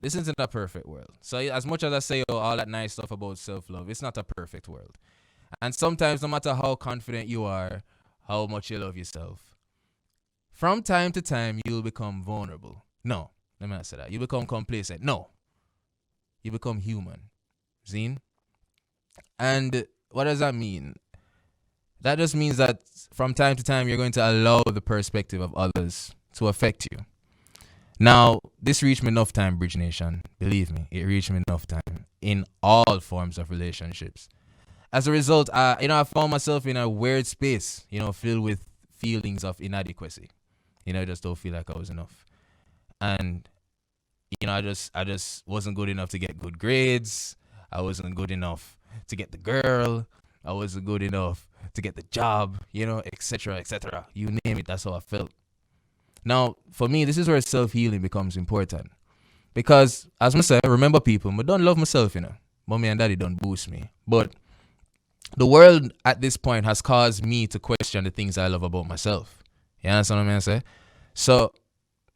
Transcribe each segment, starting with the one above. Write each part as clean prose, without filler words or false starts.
this isn't a perfect world. So as much as I say all that nice stuff about self-love, it's not a perfect world. And sometimes, no matter how confident you are, how much you love yourself, from time to time you'll become vulnerable. No, let me not say that. You become complacent. No, you become human. Zine? And what does that mean? That just means that from time to time you're going to allow the perspective of others to affect you. Now, this reached me enough time, Bridge Nation. Believe me, it reached me enough time in all forms of relationships. As a result, I found myself in a weird space, filled with feelings of inadequacy. I just don't feel like I was enough. And, I just wasn't good enough to get good grades. I wasn't good enough to get the girl. I wasn't good enough to get the job, etc., etc. You name it, that's how I felt. Now, for me, this is where self-healing becomes important. Because, as I said, remember people, I don't love myself, Mommy and daddy don't boost me. But the world at this point has caused me to question the things I love about myself. You understand what I'm saying? So,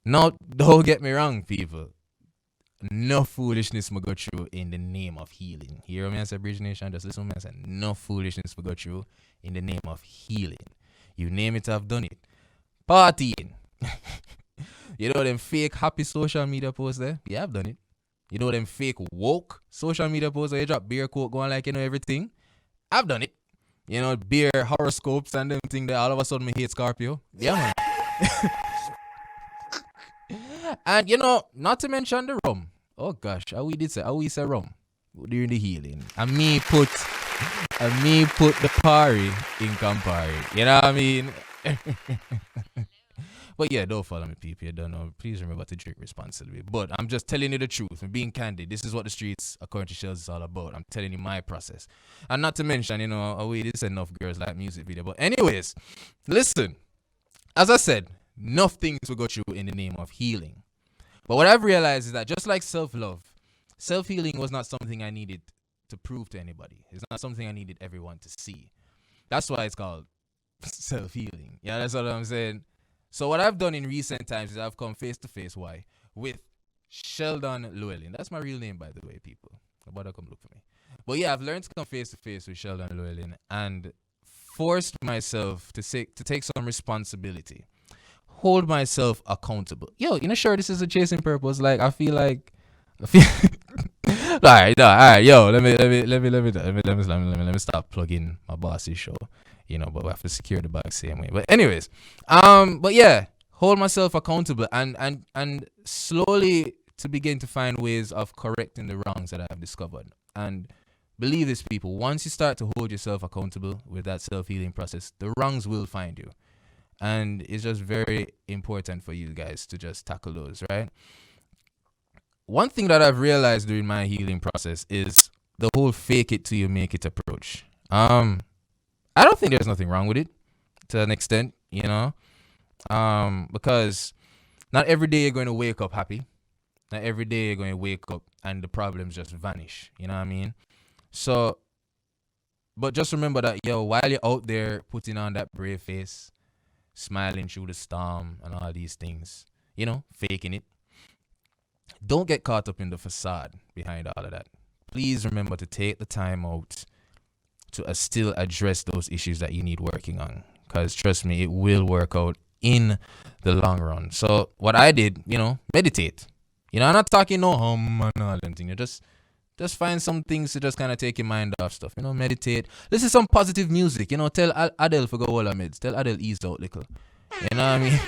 now, don't get me wrong, people. No foolishness will go through in the name of healing. You hear me? I say, Bridge Nation, just listen to me. I say, no foolishness will go through in the name of healing. You name it, I've done it. Partying. Them fake happy social media posts there? Yeah, I've done it. Them fake woke social media posts where you drop beer quote going like, everything? I've done it. Beer horoscopes and them thing that all of a sudden me hate Scorpio. Yeah, man. And not to mention the rum. Oh gosh, how we say rum during the healing. And me put the party in Campari. You know what I mean? But yeah, don't follow me, people. You don't know. Please remember to drink responsibly. But I'm just telling you the truth and being candid. This is what the streets, according to Shelz, is all about. I'm telling you my process. And not to mention, this enough girls like music video. But anyways, listen. As I said, enough things will go through in the name of healing. But what I've realized is that just like self-love, self-healing was not something I needed to prove to anybody. It's not something I needed everyone to see. That's why it's called self-healing. Yeah, that's what I'm saying. So what I've done in recent times is I've come face to face, with Sheldon Llewellyn. That's my real name, by the way, people. Nobody come look for me. But yeah, I've learned to come face to face with Sheldon Llewellyn and forced myself to take some responsibility. Hold myself accountable. Yo, sure this is a chasing purpose. Like I feel all right, yo, let me stop plugging my boss's show. But we have to secure the bag same way. But anyways, but yeah, hold myself accountable and slowly to begin to find ways of correcting the wrongs that I have discovered. And believe this, people, once you start to hold yourself accountable with that self-healing process, the wrongs will find you. And it's just very important for you guys to just tackle those, right? One thing that I've realized during my healing process is the whole fake it till you make it approach. I don't think there's nothing wrong with it to an extent, because not every day you're going to wake up happy. Not every day you're going to wake up and the problems just vanish. You know what I mean? So, but just remember that, while you're out there putting on that brave face, smiling through the storm and all these things, faking it, don't get caught up in the facade behind all of that. Please remember to take the time out to still address those issues that you need working on. Because trust me, it will work out in the long run. So what I did, meditate. I'm not talking no and all them things. Just find some things to just kind of take your mind off stuff. Meditate. Listen to some positive music. Tell Adele for go all her meds. Tell Adele ease out little. You know what I mean?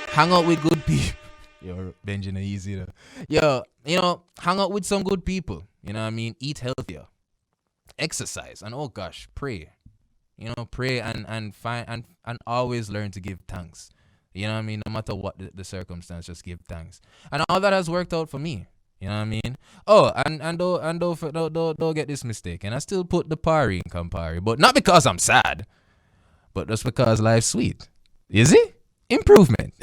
Hang out with good people. Yo, Benjamin easy though. Yo, hang out with some good people. You know what I mean? Eat healthier. Exercise. And oh gosh, pray. Pray and find and always learn to give thanks. You know what I mean? No matter what the circumstance, just give thanks. And all that has worked out for me. You know what I mean? Oh, and don't get this mistake. And I still put the party in Campari, but not because I'm sad, but just because life's sweet. Is it? Improvement.